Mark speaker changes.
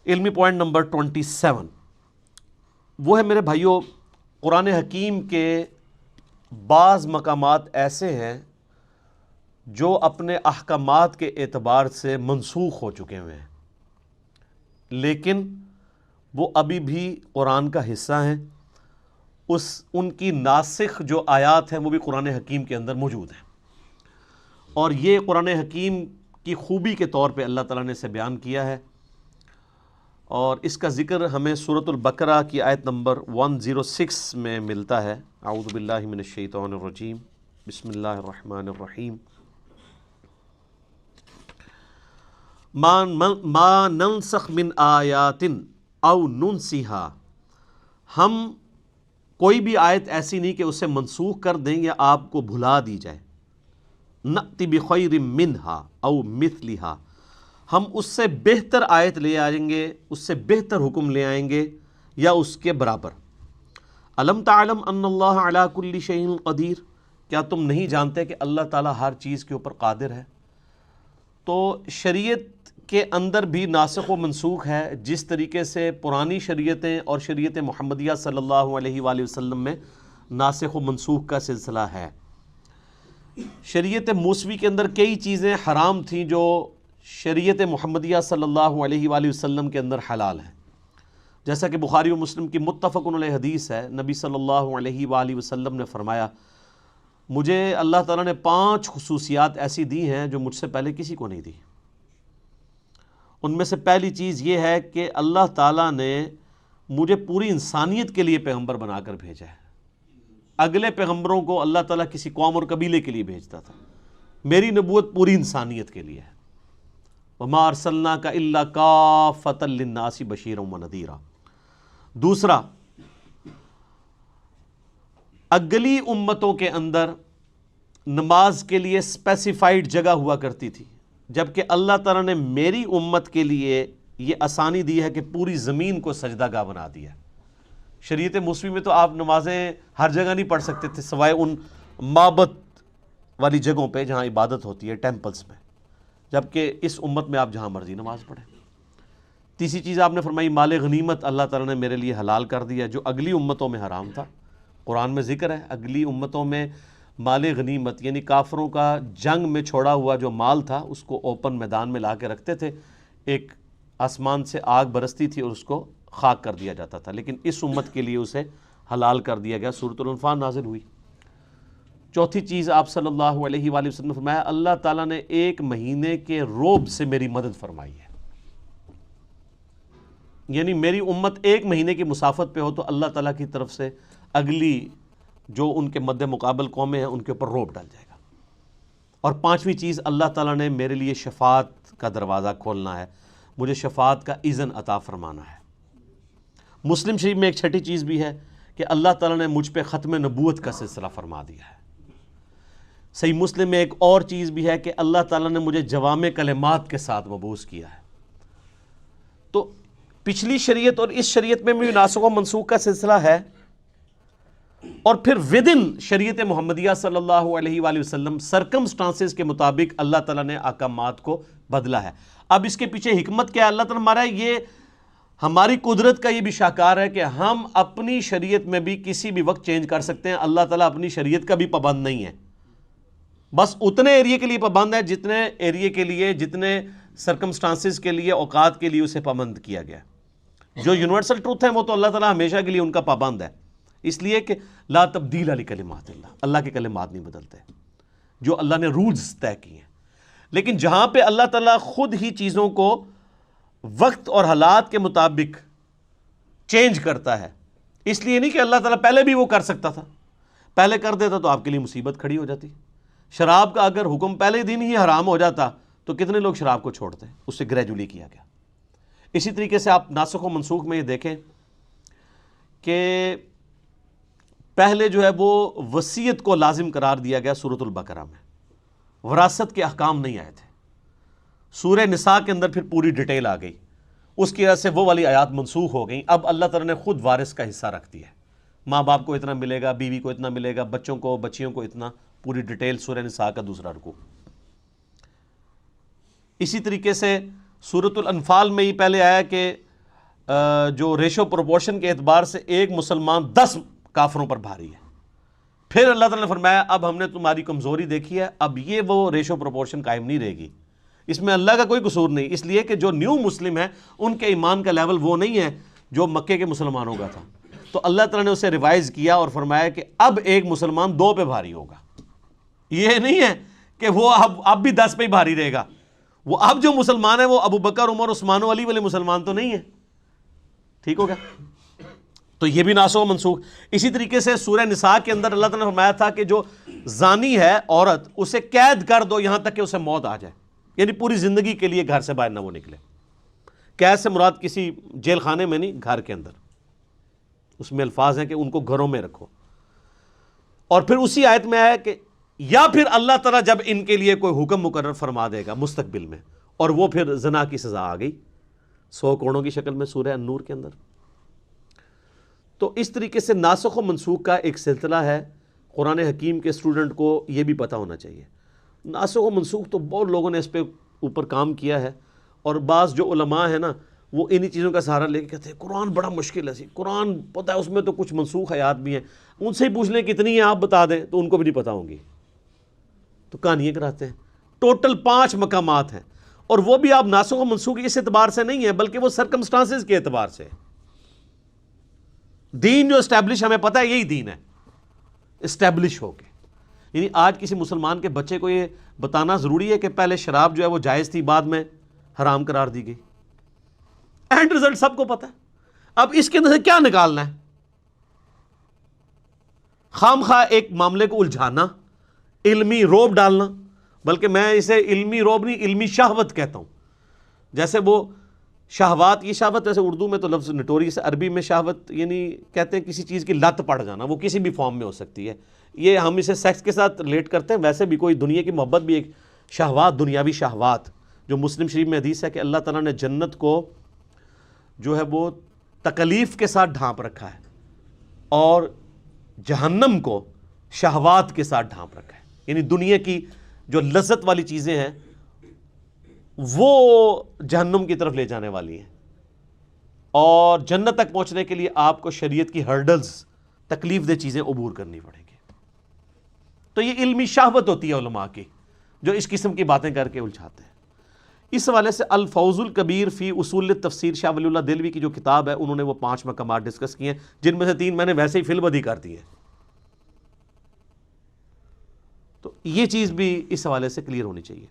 Speaker 1: علمی point number 27 وہ ہے میرے بھائیوں، قرآن حکیم کے بعض مقامات ایسے ہیں جو اپنے احکامات کے اعتبار سے منسوخ ہو چکے ہوئے ہیں، لیکن وہ ابھی بھی قرآن کا حصہ ہیں۔ ان کی ناسخ جو آیات ہیں وہ بھی قرآن حکیم کے اندر موجود ہیں، اور یہ قرآن حکیم کی خوبی کے طور پہ اللہ تعالیٰ نے اسے بیان کیا ہے، اور اس کا ذکر ہمیں سورۃ البقرہ کی آیت نمبر 106 میں ملتا ہے۔ اعوذ باللہ من الشیطان الرجیم، بسم اللہ الرحمن الرحیم۔ ما ننسخ من آیات او ننسیہا، ہم کوئی بھی آیت ایسی نہیں کہ اسے منسوخ کر دیں یا آپ کو بھلا دی جائے۔ نأتی بخیر منہا او مثلہا، ہم اس سے بہتر آیت لے آئیں گے، اس سے بہتر حکم لے آئیں گے یا اس کے برابر۔ الم تعلم ان اللہ علی کل شیء قدیر، کیا تم نہیں جانتے کہ اللہ تعالیٰ ہر چیز کے اوپر قادر ہے؟ تو شریعت کے اندر بھی ناسخ و منسوخ ہے، جس طریقے سے پرانی شریعتیں اور شریعت محمدیہ صلی اللہ علیہ وآلہ وسلم میں ناسخ و منسوخ کا سلسلہ ہے۔ شریعت موسوی کے اندر کئی چیزیں حرام تھیں جو شریعت محمدیہ صلی اللہ علیہ وآلہ وسلم کے اندر حلال ہیں، جیسا کہ بخاری و مسلم کی متفق علیہ حدیث ہے۔ نبی صلی اللہ علیہ وآلہ وسلم نے فرمایا، مجھے اللہ تعالیٰ نے 5 خصوصیات ایسی دی ہیں جو مجھ سے پہلے کسی کو نہیں دی۔ ان میں سے پہلی چیز یہ ہے کہ اللہ تعالیٰ نے مجھے پوری انسانیت کے لیے پیغمبر بنا کر بھیجا ہے۔ اگلے پیغمبروں کو اللہ تعالیٰ کسی قوم اور قبیلے کے لیے بھیجتا تھا، میری نبوت پوری انسانیت کے لیے ہے۔ وَمَا أَرْسَلْنَاكَ إِلَّا كَافَّةً لِلنَّاسِ بَشِيرًا وَنَذِيرًا۔ دوسرا، اگلی امتوں کے اندر نماز کے لیے اسپیسیفائڈ جگہ ہوا کرتی تھی، جبکہ اللہ تعالیٰ نے میری امت کے لیے یہ آسانی دی ہے کہ پوری زمین کو سجدہ گاہ بنا دیا ہے۔ شریعت موسوی میں تو آپ نمازیں ہر جگہ نہیں پڑھ سکتے تھے سوائے ان معبد والی جگہوں پہ جہاں عبادت ہوتی ہے، ٹیمپلز میں، جبکہ اس امت میں آپ جہاں مرضی نماز پڑھیں۔ تیسری چیز آپ نے فرمائی، مال غنیمت اللہ تعالیٰ نے میرے لیے حلال کر دیا جو اگلی امتوں میں حرام تھا۔ قرآن میں ذکر ہے اگلی امتوں میں مال غنیمت یعنی کافروں کا جنگ میں چھوڑا ہوا جو مال تھا اس کو اوپن میدان میں لا کے رکھتے تھے، ایک آسمان سے آگ برستی تھی اور اس کو خاک کر دیا جاتا تھا، لیکن اس امت کے لیے اسے حلال کر دیا گیا۔ سورۃ الانفال نازل ہوئی۔ چوتھی چیز آپ صلی اللہ علیہ وآلہ وسلم نے فرمایا، اللہ تعالیٰ نے 1 مہینے کے روب سے میری مدد فرمائی ہے، یعنی میری امت 1 مہینے کی مسافت پہ ہو تو اللہ تعالیٰ کی طرف سے اگلی جو ان کے مد مقابل قومیں ہیں ان کے اوپر روب ڈال جائے گا۔ اور 5ویں چیز، اللہ تعالیٰ نے میرے لیے شفاعت کا دروازہ کھولنا ہے، مجھے شفاعت کا اذن عطا فرمانا ہے۔ مسلم شریف میں ایک چھٹی چیز بھی ہے کہ اللہ تعالیٰ نے مجھ پہ ختم نبوت کا سلسلہ فرما دیا ہے۔ صحیح مسلم میں ایک اور چیز بھی ہے کہ اللہ تعالیٰ نے مجھے جوامع کلمات کے ساتھ مبعوث کیا ہے۔ تو پچھلی شریعت اور اس شریعت میں بھی ناسخ و منسوخ کا سلسلہ ہے، اور پھر ودن شریعت محمدیہ صلی اللہ علیہ وآلہ وسلم سرکمسٹانسز کے مطابق اللہ تعالیٰ نے احکامات کو بدلا ہے۔ اب اس کے پیچھے حکمت کیا ہے؟ اللہ تعالیٰ ہمارا یہ ہماری قدرت کا یہ بھی شاہکار ہے کہ ہم اپنی شریعت میں بھی کسی بھی وقت چینج کر سکتے ہیں۔ اللہ تعالیٰ اپنی شریعت کا بھی پابند نہیں ہے، بس اتنے ایریے کے لیے پابند ہے جتنے ایریے کے لیے، جتنے سرکمسٹانسز کے لیے، اوقات کے لیے اسے پابند کیا گیا۔ جو یونیورسل ٹروتھ ہیں وہ تو اللہ تعالیٰ ہمیشہ کے لیے ان کا پابند ہے، اس لیے کہ لا تبدیل لکلمات اللہ، اللہ کے کلمات نہیں بدلتے، جو اللہ نے رولز طے کیے ہیں۔ لیکن جہاں پہ اللہ تعالیٰ خود ہی چیزوں کو وقت اور حالات کے مطابق چینج کرتا ہے، اس لیے نہیں کہ اللہ تعالیٰ پہلے بھی وہ کر سکتا تھا، پہلے کر دیتا تو آپ کے لیے مصیبت کھڑی ہو جاتی۔ شراب کا اگر حکم پہلے دن ہی حرام ہو جاتا تو کتنے لوگ شراب کو چھوڑتے، اس سے گریجولی کیا گیا۔ اسی طریقے سے آپ ناسخ و منسوخ میں یہ دیکھیں کہ پہلے جو ہے وہ وصیت کو لازم قرار دیا گیا سورۃ البقرہ میں، وراثت کے احکام نہیں آئے تھے۔ سورہ نساء کے اندر پھر پوری ڈیٹیل آ گئی، اس کی وجہ سے وہ والی آیات منسوخ ہو گئیں۔ اب اللہ تعالیٰ نے خود وارث کا حصہ رکھ دیا ہے، ماں باپ کو اتنا ملے گا، بیوی کو اتنا ملے گا، بچوں کو بچیوں کو اتنا، پوری ڈیٹیل سورہ نساء کا 2 رکوع۔ اسی طریقے سے سورۃ الانفال میں ہی پہلے آیا کہ جو ریشو پروپورشن کے اعتبار سے ایک مسلمان 10 کافروں پر بھاری ہے. پھر اللہ تعالیٰ نے فرمایا اب ہم نے تمہاری کمزوری دیکھی ہے, اب یہ وہ ریشو پروپورشن قائم نہیں رہے گی. اس میں اللہ کا کوئی قصور نہیں, اس لیے کہ جو نیو مسلم ہیں ان کے ایمان کا لیول وہ نہیں ہے جو مکے کے مسلمانوں کا تھا. تو اللہ تعالیٰ نے اسے ریوائز کیا اور فرمایا کہ اب ایک مسلمان 2 پہ بھاری ہوگا. یہ نہیں ہے کہ وہ اب بھی 10 پہ ہی بھاری رہے گا. وہ اب جو مسلمان ہے وہ ابو بکر, عمر, عثمان و علی والے مسلمان تو نہیں ہیں. ٹھیک ہو گیا؟ تو یہ بھی ناسخ و منسوخ. اسی طریقے سے سورہ نساء کے اندر اللہ تعالیٰ نے فرمایا تھا کہ جو زانی ہے عورت, اسے قید کر دو یہاں تک کہ اسے موت آ جائے, یعنی پوری زندگی کے لیے گھر سے باہر نہ وہ نکلے. قید سے مراد کسی جیل خانے میں نہیں, گھر کے اندر. اس میں الفاظ ہیں کہ ان کو گھروں میں رکھو. اور پھر اسی آیت میں آیا کہ یا پھر اللہ تعالیٰ جب ان کے لیے کوئی حکم مقرر فرما دے گا مستقبل میں, اور وہ پھر زنا کی سزا آ گئی 100 کوڑوں کی شکل میں سورہ النور کے اندر. تو اس طریقے سے ناسخ و منسوخ کا ایک سلسلہ ہے. قرآن حکیم کے اسٹوڈنٹ کو یہ بھی پتہ ہونا چاہیے. ناسخ و منسوخ تو بہت لوگوں نے اس پہ اوپر کام کیا ہے, اور بعض جو علماء ہیں نا وہ انہی چیزوں کا سہارا لے کے کہتے ہیں قرآن بڑا مشکل ہے. قرآن پتہ ہے اس میں تو کچھ منسوخ آیات بھی ہیں, ان سے ہی پوچھ لیں کتنی ہیں آپ بتا دیں, تو ان کو بھی نہیں پتہ ہوں گی. تو کہانیاں کراتے ہیں. ٹوٹل 5 مقامات ہیں, اور وہ بھی آپ ناسخ و منسوخ اس اعتبار سے نہیں ہے بلکہ وہ سرکمسٹانسز کے اعتبار سے. دین جو اسٹیبلش ہمیں پتہ ہے یہی دین ہے, اسٹیبلش ہو کے. یعنی آج کسی مسلمان کے بچے کو یہ بتانا ضروری ہے کہ پہلے شراب جو ہے وہ جائز تھی, بعد میں حرام قرار دی گئی. اینڈ رزلٹ سب کو پتہ ہے. اب اس کے اندر سے کیا نکالنا ہے؟ خام خواہ ایک معاملے کو الجھانا, علمی روب ڈالنا, بلکہ میں اسے علمی روب نہیں علمی شہوت کہتا ہوں. جیسے وہ شہوات, یہ شہوت ویسے اردو میں تو لفظ نٹوریس, عربی میں شہوت یعنی کہتے ہیں کسی چیز کی لت پڑ جانا, وہ کسی بھی فارم میں ہو سکتی ہے. یہ ہم اسے سیکس کے ساتھ ریلیٹ کرتے ہیں, ویسے بھی کوئی دنیا کی محبت بھی ایک شہوات, دنیاوی شہوات. جو مسلم شریف میں حدیث ہے کہ اللہ تعالیٰ نے جنت کو جو ہے وہ تکلیف کے ساتھ ڈھانپ رکھا ہے, اور جہنم کو شہوات کے ساتھ ڈھانپ رکھا ہے. یعنی دنیا کی جو لذت والی چیزیں ہیں وہ جہنم کی طرف لے جانے والی ہیں, اور جنت تک پہنچنے کے لیے آپ کو شریعت کی ہرڈلز, تکلیف دہ چیزیں عبور کرنی پڑیں گی. تو یہ علمی شہوت ہوتی ہے علماء کی, جو اس قسم کی باتیں کر کے الجھاتے ہیں. اس حوالے سے الفوز الکبیر فی اصول التفسیر شاہ ولی اللہ دہلوی کی جو کتاب ہے, انہوں نے وہ 5 مقامات ڈسکس کیے ہیں, جن میں سے 3 میں نے ویسے ہی فی البدی کر دی ہے. تو یہ چیز بھی اس حوالے سے کلیئر ہونی چاہیے.